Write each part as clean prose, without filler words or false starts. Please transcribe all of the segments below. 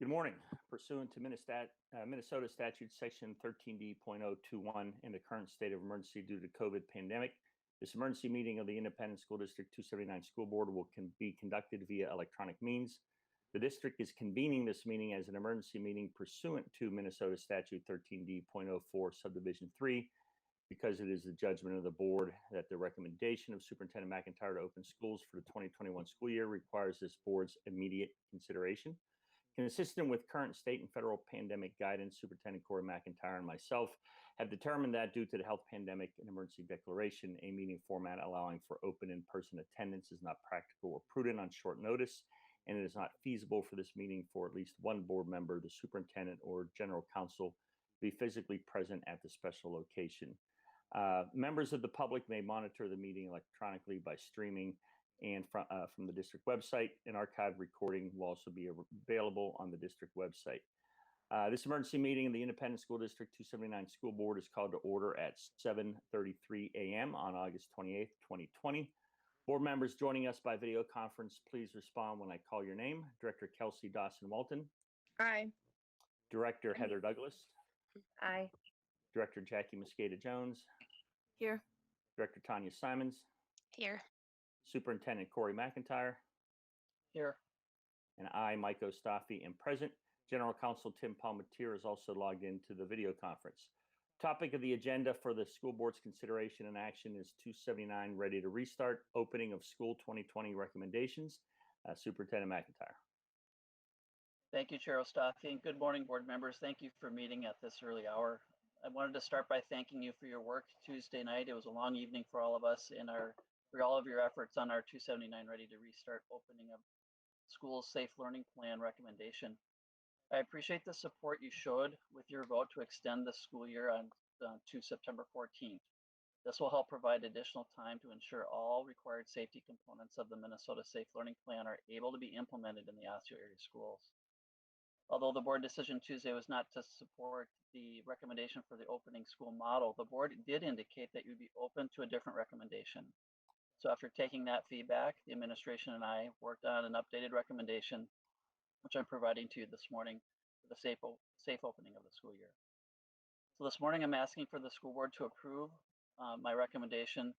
Good morning. Pursuant to Minnesota Statute Section 13D.021 and the current state of emergency due to COVID pandemic, this emergency meeting of the Independent School District 279 School Board can be conducted via electronic means. The district is convening this meeting as an emergency meeting pursuant to Minnesota Statute 13D.04 Subdivision 3 because it is the judgment of the board that the recommendation of Superintendent McIntyre to open schools for the 2021 school year requires this board's immediate consideration. Consistent with current state and federal pandemic guidance, Superintendent Corey McIntyre and myself have determined that due to the health pandemic and emergency declaration, a meeting format allowing for open in-person attendance is not practical or prudent on short notice, and it is not feasible for this meeting for at least one board member, the superintendent or general counsel, to be physically present at the special location. Members of the public may monitor the meeting electronically by streaming and from the district website. An archived recording will also be available on the district website. This emergency meeting of the Independent School District 279 School Board is called to order at 7:33 a.m. on August 28th, 2020. Board members joining us by video conference, please respond when I call your name. Director Kelsey Dawson Walton. Aye. Director Heather Douglas. Aye. Director Jackie Mosqueda Jones. Here. Director Tanya Simons. Here. Superintendent Corey McIntyre. Here. And I, Mike Ostafi, am present. General Counsel Tim Palmatier is also logged into the video conference. Topic of the agenda for the school board's consideration and action is 279 ready to restart, opening of school 2020 recommendations. Superintendent McIntyre. Thank you, Chair Ostafi, and good morning, board members. Thank you for meeting at this early hour. I wanted to start by thanking you for your work Tuesday night. It was a long evening for all of us for all of your efforts on our 279 Ready to Restart opening of school's safe learning plan recommendation. I appreciate the support you showed with your vote to extend the school year to September 14th. This will help provide additional time to ensure all required safety components of the Minnesota Safe Learning Plan are able to be implemented in the Osseo area schools. Although the board decision Tuesday was not to support the recommendation for the opening school model, the board did indicate that you'd be open to a different recommendation. So after taking that feedback, the administration and I worked on an updated recommendation, which I'm providing to you this morning for the safe opening of the school year. So this morning, I'm asking for the school board to approve my recommendation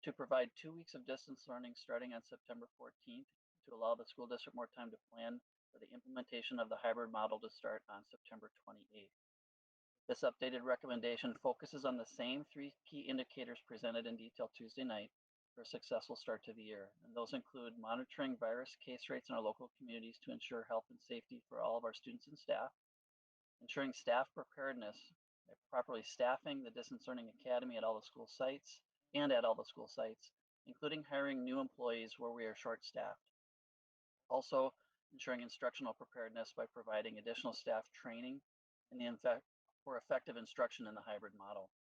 to provide 2 weeks of distance learning starting on September 14th to allow the school district more time to plan for the implementation of the hybrid model to start on September 28th. This updated recommendation focuses on the same 3 key indicators presented in detail Tuesday night for a successful start to the year. And those include monitoring virus case rates in our local communities to ensure health and safety for all of our students and staff, ensuring staff preparedness by properly staffing the Distance Learning Academy at all the school sites, including hiring new employees where we are short-staffed. Also, ensuring instructional preparedness by providing additional staff training for effective instruction in the hybrid model.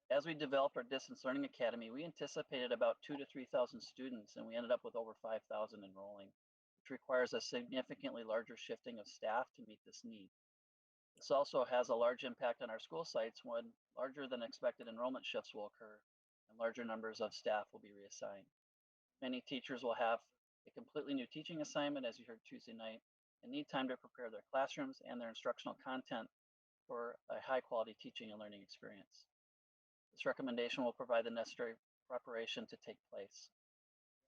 As we developed our Distance Learning Academy, we anticipated about 2,000 to 3,000 students, and we ended up with over 5,000 enrolling, which requires a significantly larger shifting of staff to meet this need. This also has a large impact on our school sites when larger than expected enrollment shifts will occur and larger numbers of staff will be reassigned. Many teachers will have a completely new teaching assignment, as you heard Tuesday night, and need time to prepare their classrooms and their instructional content for a high quality teaching and learning experience. This recommendation will provide the necessary preparation to take place.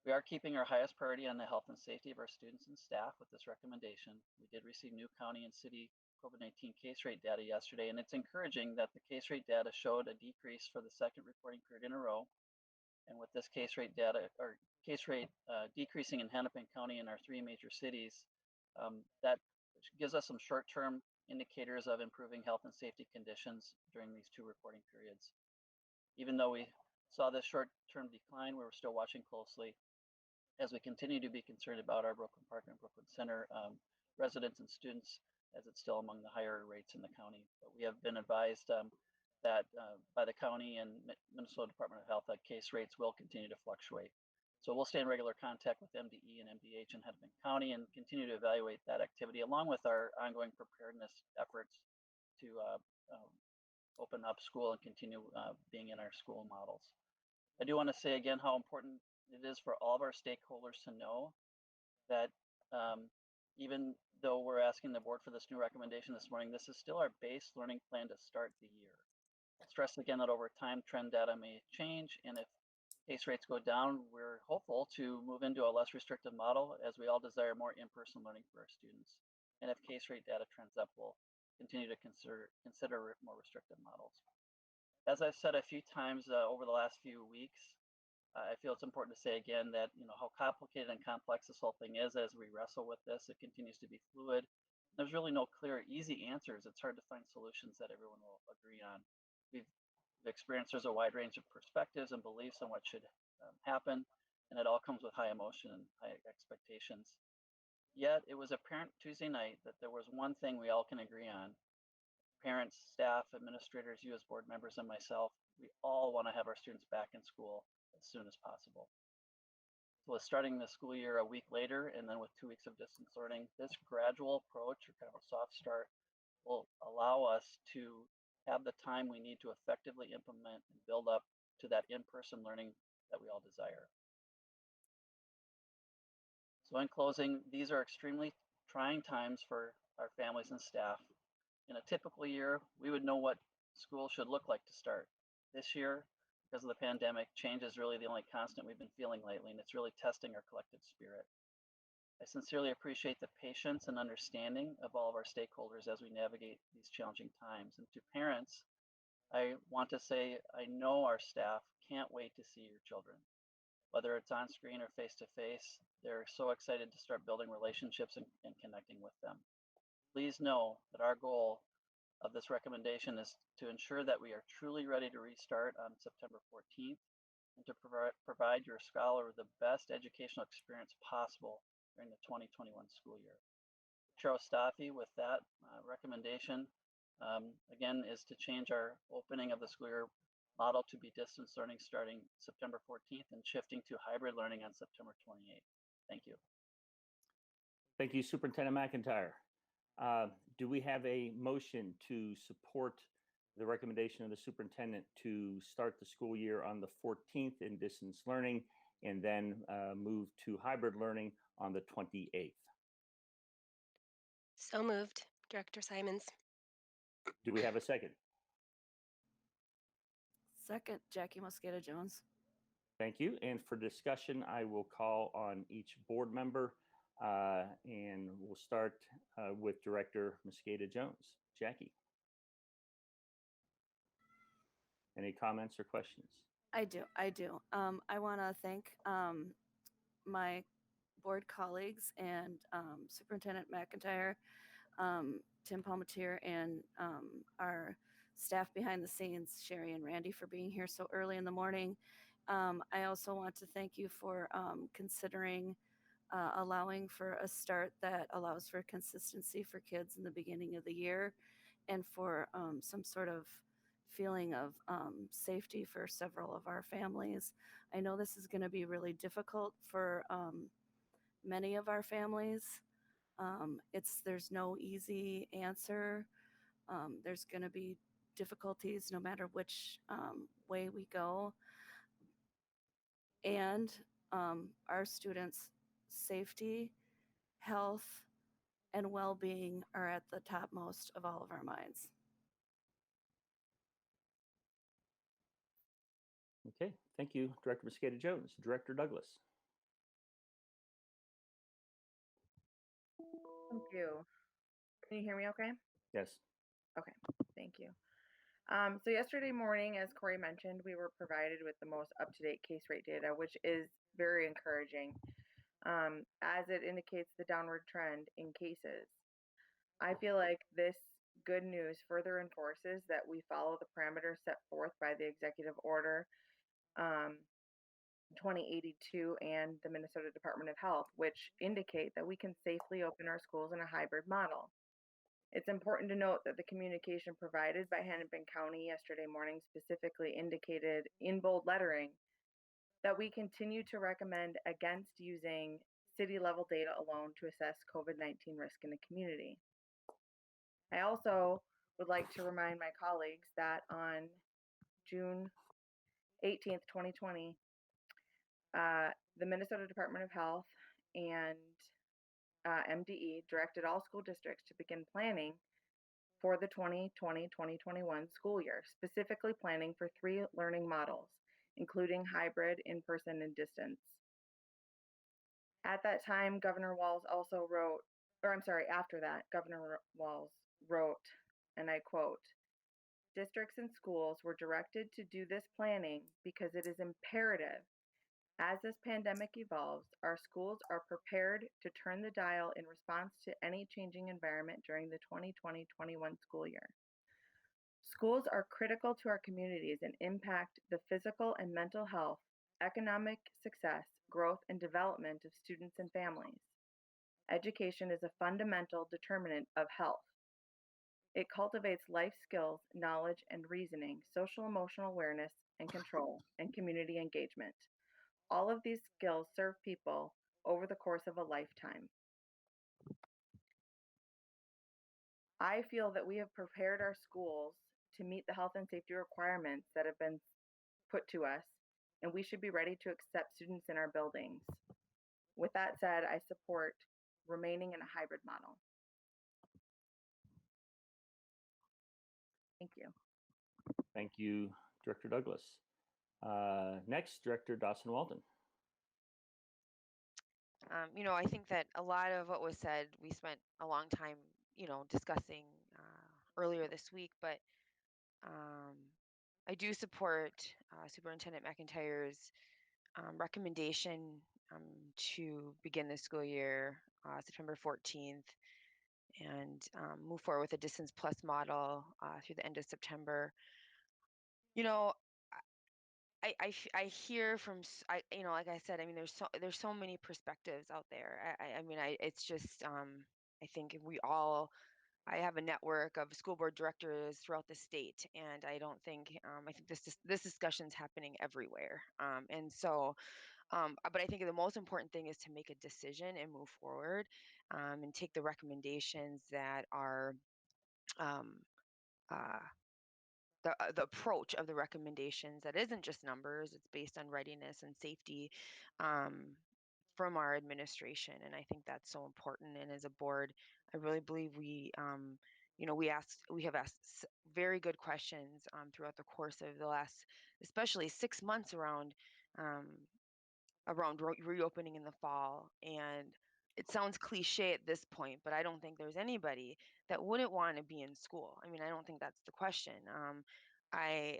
We are keeping our highest priority on the health and safety of our students and staff with this recommendation. We did receive new county and city COVID-19 case rate data yesterday, and it's encouraging that the case rate data showed a decrease for the second reporting period in a row. And with this case rate decreasing in Hennepin County and our 3 major cities, that gives us some short-term indicators of improving health and safety conditions during these 2 reporting periods. Even though we saw this short-term decline, we were still watching closely as we continue to be concerned about our Brooklyn Park and Brooklyn Center residents and students, as it's still among the higher rates in the county. But we have been advised that by the county and Minnesota Department of Health that case rates will continue to fluctuate. So we'll stay in regular contact with MDE and MDH in Hennepin County and continue to evaluate that activity along with our ongoing preparedness efforts to open up school and continue being in our school models. I do want to say again how important it is for all of our stakeholders to know that Even though we're asking the board for this new recommendation this morning, this is still our base learning plan to start the year. I'll stress again that over time, trend data may change, and if case rates go down, we're hopeful to move into a less restrictive model, as we all desire more in-person learning for our students. And if case rate data trends up, we'll continue to consider more restrictive models. As I've said a few times over the last few weeks, I feel it's important to say again that how complicated and complex this whole thing is as we wrestle with this. It continues to be fluid. There's really no clear, easy answers. It's hard to find solutions that everyone will agree on. We've experienced there's a wide range of perspectives and beliefs on what should happen, and it all comes with high emotion and high expectations. Yet it was apparent Tuesday night that there was one thing we all can agree on. Parents, staff, administrators, you as board members, and myself, we all want to have our students back in school as soon as possible. So with starting the school year a week later, and then with 2 weeks of distance learning, this gradual approach, or kind of a soft start, will allow us to have the time we need to effectively implement and build up to that in-person learning that we all desire. So in closing, these are extremely trying times for our families and staff. In a typical year, we would know what school should look like to start. This year, because of the pandemic, change is really the only constant we've been feeling lately, and it's really testing our collective spirit. I sincerely appreciate the patience and understanding of all of our stakeholders as we navigate these challenging times. And to parents, I want to say I know our staff can't wait to see your children. Whether it's on screen or face to face, they're so excited to start building relationships and connecting with them. Please know that our goal of this recommendation is to ensure that we are truly ready to restart on September 14th and to provide your scholar with the best educational experience possible during the 2021 school year. Chair Ostafi, with that recommendation, again, is to change our opening of the school year model to be distance learning starting September 14th and shifting to hybrid learning on September 28th. Thank you. Thank you, Superintendent McIntyre. Do we have a motion to support the recommendation of the superintendent to start the school year on the 14th in distance learning and then move to hybrid learning on the 28th? So moved, Director Simons. Do we have a second? Second, Jackie Mosqueda Jones. Thank you. And for discussion, I will call on each board member and we'll start with Director Mosqueda Jones. Jackie. Any comments or questions? I do. I want to thank my board colleagues and Superintendent McIntyre, Tim Palmatier, and our staff behind the scenes, Sherry and Randy, for being here so early in the morning. I also want to thank you for considering allowing for a start that allows for consistency for kids in the beginning of the year and for some sort of feeling of safety for several of our families. I know this is going to be really difficult for many of our families. There's no easy answer. There's going to be difficulties no matter which way we go. And our students' safety, health, and well-being are at the topmost of all of our minds. Okay, thank you, Director Mosqueda Jones. Director Douglas. Thank you. Can you hear me okay? Yes. Okay, thank you. So yesterday morning, as Corey mentioned, we were provided with the most up-to-date case rate data, which is very encouraging, as it indicates the downward trend in cases. I feel like this good news further enforces that we follow the parameters set forth by the Executive Order 2082 and the Minnesota Department of Health, which indicate that we can safely open our schools in a hybrid model. It's important to note that the communication provided by Hennepin County yesterday morning specifically indicated in bold lettering that we continue to recommend against using city-level data alone to assess COVID-19 risk in the community. I also would like to remind my colleagues that on June 18th, 2020, the Minnesota Department of Health and MDE directed all school districts to begin planning for the 2020-2021 school year, specifically planning for 3 learning models, including hybrid, in-person, and distance. At that time, Governor Walz also wrote, or I'm sorry, after that, Governor Walz wrote, and I quote, "Districts and schools were directed to do this planning because it is imperative. As this pandemic evolves, our schools are prepared to turn the dial in response to any changing environment during the 2020-21 school year. Schools are critical to our communities and impact the physical and mental health, economic success, growth, and development of students and families. Education is a fundamental determinant of health. It cultivates life skills, knowledge and reasoning, social emotional awareness and control, and community engagement. All of these skills serve people over the course of a lifetime. I feel that we have prepared our schools to meet the health and safety requirements that have been put to us, and we should be ready to accept students in our buildings. With that said, I support remaining in a hybrid model. Thank you. Thank you, Director Douglas. Next, Director Dawson Walton. I think that a lot of what was said, we spent a long time, discussing earlier this week, but I do support Superintendent McIntyre's recommendation to begin the school year September 14th and move forward with a distance plus model through the end of September. I hear from like I said, I mean there's so many perspectives out there. It's just I think I have a network of school board directors throughout the state, and I don't think I think this discussion's happening everywhere. But I think the most important thing is to make a decision and move forward, and take the recommendations that are uh, the approach of the recommendations that isn't just numbers, it's based on readiness and safety um, from our administration. And I think that's so important. And as a board, I really believe we have asked very good questions throughout the course of the last, especially 6 months um, around reopening in the fall. And it sounds cliche at this point, but I don't think there's anybody that wouldn't want to be in school. I mean, I don't think that's the question. I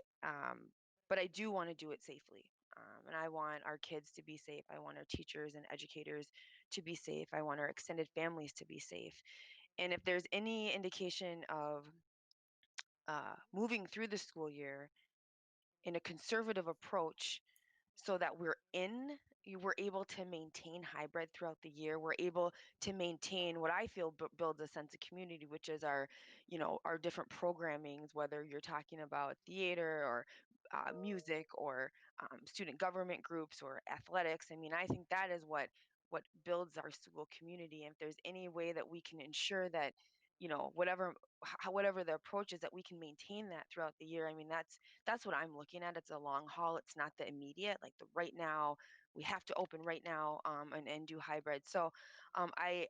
but I do want to do it safely. And I want our kids to be safe. I want our teachers and educators to be safe. I want our extended families to be safe. And if there's any indication of moving through the school year in a conservative approach, so that we're able to maintain hybrid throughout the year. We're able to maintain what I feel builds a sense of community, which is our different programmings, whether you're talking about theater or music or student government groups or athletics. I mean, I think that is what builds our school community. And if there's any way that we can ensure that, whatever the approach is, that we can maintain that throughout the year. I mean, that's what I'm looking at. It's a long haul. It's not the immediate, like the right now. We have to open right now and do hybrid. So I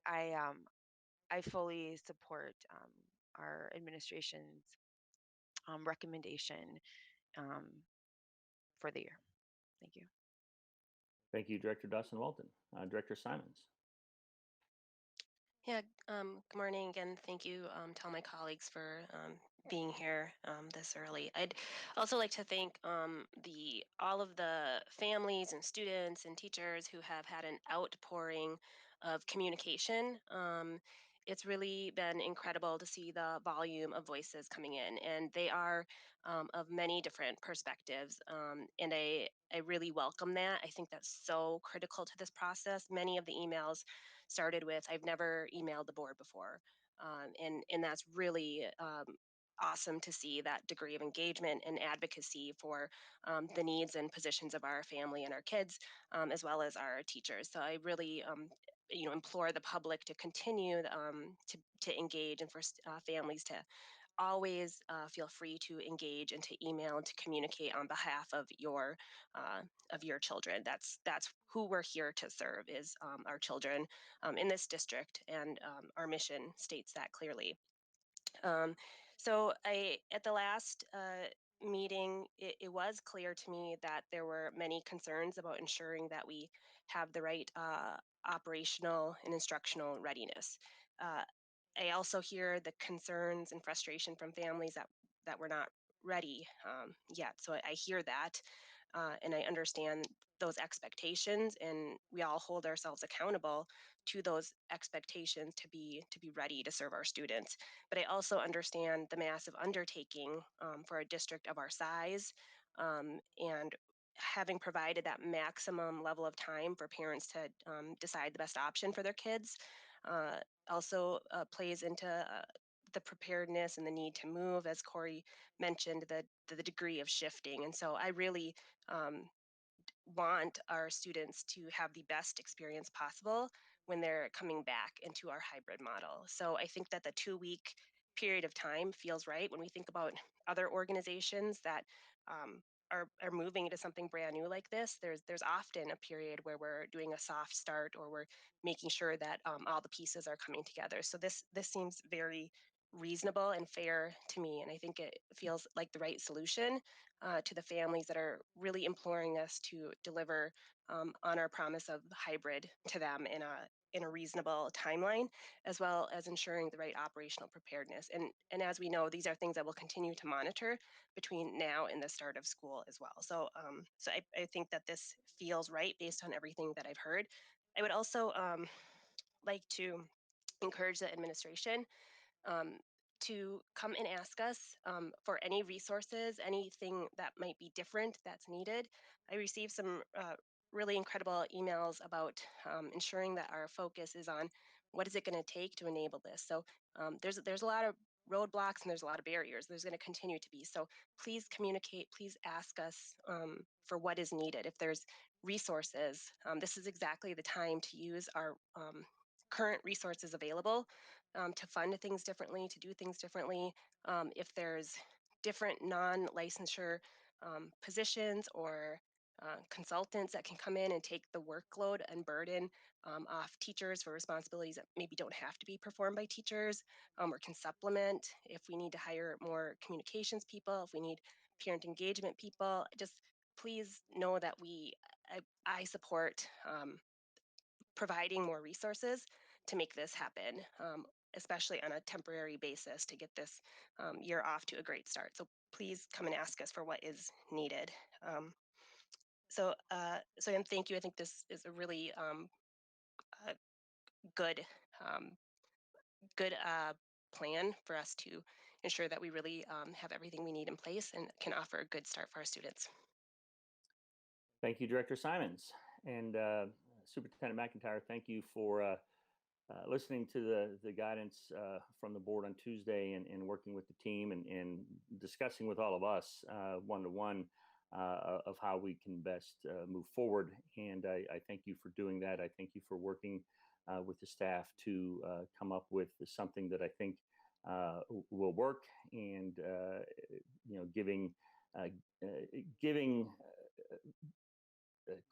fully support our administration's recommendation um, for the year. Thank you. Thank you, Director Dawson Walton. Director Simons. Yeah, good morning, and thank you to all my colleagues for being here this early. I'd also like to thank all of the families and students and teachers who have had an outpouring of communication. It's really been incredible to see the volume of voices coming in, and they are of many different perspectives. And I really welcome that. I think that's so critical to this process. Many of the emails started with, "I've never emailed the board before." And that's really awesome to see that degree of engagement and advocacy for the needs and positions of our family and our kids, as well as our teachers. So I really implore the public to continue to engage, and for families to always feel free to engage and to email and to communicate on behalf of your children. That's who we're here to serve, is our children in this district, and our mission states that clearly. So at the last meeting, it was clear to me that there were many concerns about ensuring that we have the right operational and instructional readiness. Uh, I also hear the concerns and frustration from families that we're not ready yet. So I hear that, and I understand those expectations, and we all hold ourselves accountable to those expectations to be ready to serve our students. But I also understand the massive undertaking for a district of our size, and having provided that maximum level of time for parents to decide the best option for their kids uh, also plays into the preparedness and the need to move, as Corey mentioned, the degree of shifting. And so I really um, want our students to have the best experience possible when they're coming back into our hybrid model. So I think that the 2-week period of time feels right. When we think about other organizations that are moving into something brand new like this, there's often a period where we're doing a soft start, or we're making sure that all the pieces are coming together. So this seems very reasonable and fair to me, and I think it feels like the right solution to the families that are really imploring us to deliver on our promise of hybrid to them in a reasonable timeline, as well as ensuring the right operational preparedness. And as we know, these are things that we'll continue to monitor between now and the start of school as well. So I think that this feels right based on everything that I've heard. I would also like to encourage the administration um, to come and ask us for any resources, anything that might be different that's needed. I received some really incredible emails about ensuring that our focus is on what is it going to take to enable this. So there's a lot of roadblocks, and there's a lot of barriers. There's going to continue to be. So please communicate. Please ask us for what is needed. If there's resources, this is exactly the time to use our current resources available to fund things differently, to do things differently. If there's different non-licensure positions or consultants that can come in and take the workload and burden off teachers for responsibilities that maybe don't have to be performed by teachers, or can supplement. If we need to hire more communications people, if we need parent engagement people, just please know that I support providing more resources to make this happen, especially on a temporary basis, to get this year off to a great start. So please come and ask us for what is needed. And thank you. I think this is a really uh, good um, good plan for us to ensure that we really have everything we need in place and can offer a good start for our students. Thank you, Director Simons. And Superintendent McIntyre, thank you for listening to the guidance from the board on Tuesday, and working with the team, and discussing with all of us one-to-one of how we can best move forward. And I thank you for doing that. I thank you for working with the staff to come up with something that I think will work, and giving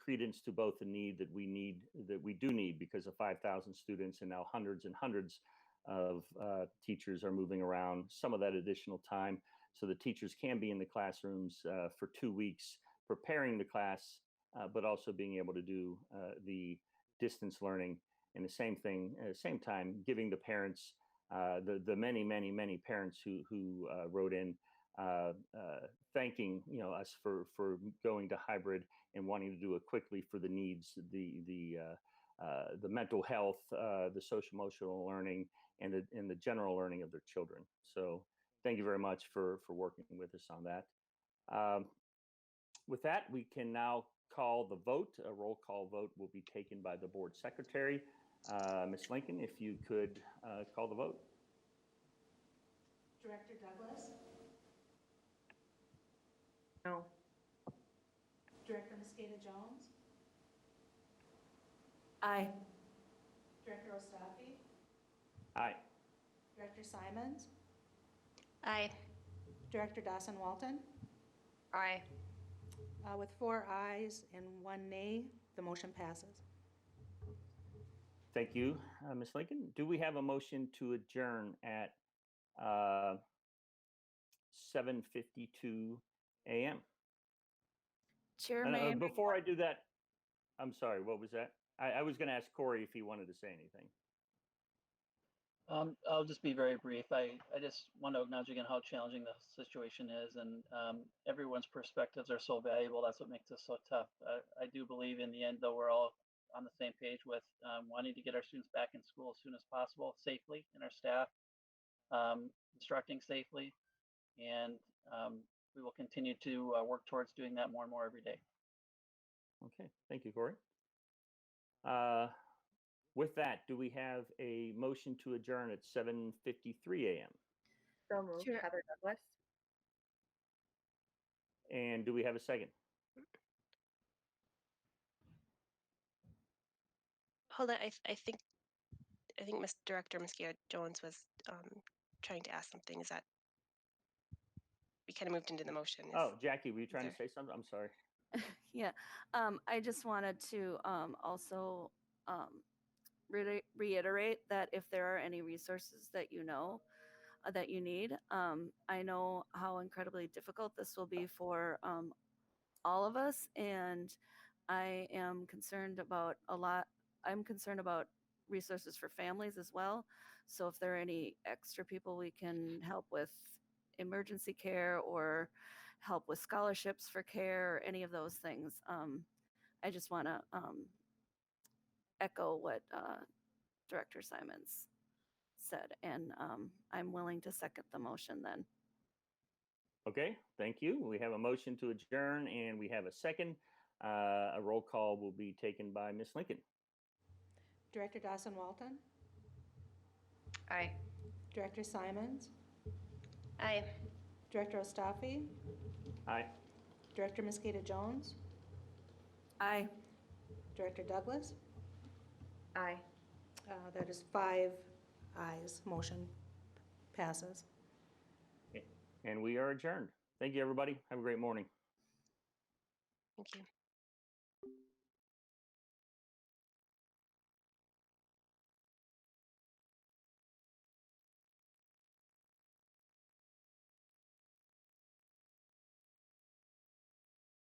credence to both the need that we do need, because of 5,000 students, and now hundreds and hundreds of teachers are moving around. Some of that additional time, so the teachers can be in the classrooms for 2 weeks preparing the class, but also being able to do the distance learning. And the same thing, same time, giving the parents, the many parents who wrote in, thanking us for going to hybrid and wanting to do it quickly for the needs, the mental health, the social emotional learning, and the general learning of their children. So thank you very much for working with us on that. With that, we can now call the vote. A roll call vote will be taken by the board secretary. Ms. Lincoln, if you could call the vote. Director Douglas? No. Director Mosqueda-Jones? Aye. Director Ostafi? Aye. Director Simons? Aye. Director Dawson Walton. Aye. With 4 ayes and 1 nay, the motion passes. Thank you, Ms. Lincoln. Do we have a motion to adjourn at 7:52 a.m.? Chair, Before I do that, I'm sorry, what was that? I was going to ask Corey if he wanted to say anything. I'll just be very brief. I just want to acknowledge again how challenging the situation is, and everyone's perspectives are so valuable. That's what makes this so tough. I do believe in the end, though, we're all on the same page with wanting to get our students back in school as soon as possible, safely, and our staff instructing safely. And we will continue to work towards doing that more and more every day. Okay, thank you, Corey. With that, do we have a motion to adjourn at 7:53 a.m.? So moved. Chair- Heather Douglas. And do we have a second? Hold on. I think Miss Director Mosqueda Jones was trying to ask something. Is that we kind of moved into the motion? Oh, Jackie, were you trying there- to say something? I'm sorry. Yeah, I just wanted to also reiterate that if there are any resources that you know that you need, I know how incredibly difficult this will be for all of us, and I am concerned about I'm concerned about resources for families as well. So if there are any extra people we can help with emergency care or help with scholarships for care or any of those things, I just want to echo what Director Simons said, and I'm willing to second the motion then. Okay, thank you. We have a motion to adjourn and we have a second. A roll call will be taken by Ms. Lincoln. Director Dawson Walton. Aye. Director Simons. Aye. Director Ostafi. Aye. Director Mosqueda Jones. Aye. Director Douglas. Aye. That is 5 ayes. Motion passes. And we are adjourned. Thank you, everybody. Have a great morning. Thank you.